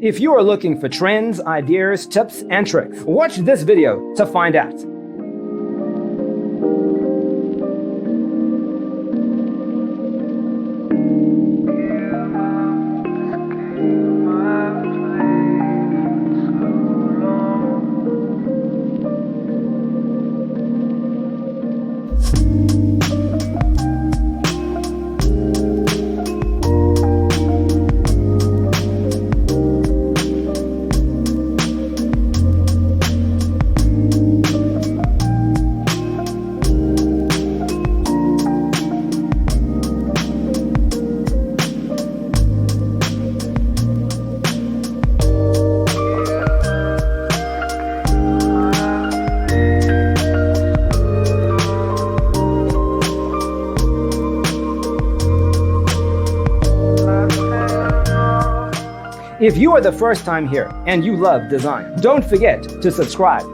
If you are looking for trends, ideas, tips, and tricks, watch this video to find out. If you are the first time here and you love design, don't forget to subscribe.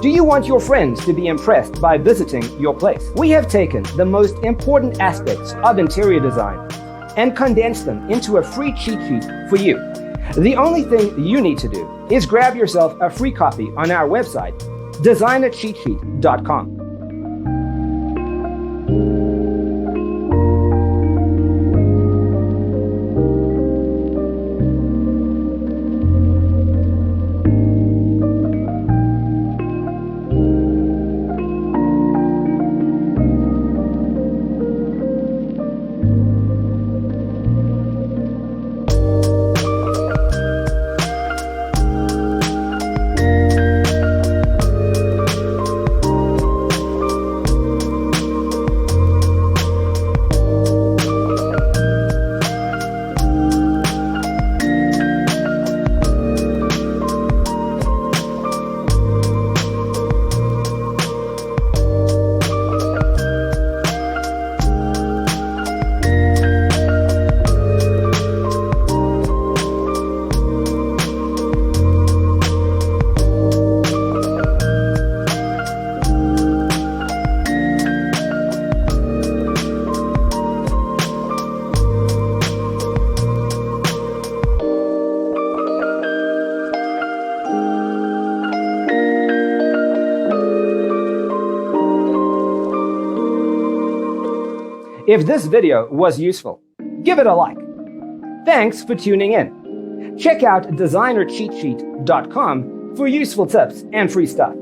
Do you want your friends to be impressed by visiting your place? We have taken the most important aspects of interior design and condensed them into a free cheat sheet for you. The only thing you need to do is grab yourself a free copy on our website, designercheatsheet.com. If this video was useful, give it a like. Thanks for tuning in. Check out designercheatsheet.com for useful tips and free stuff.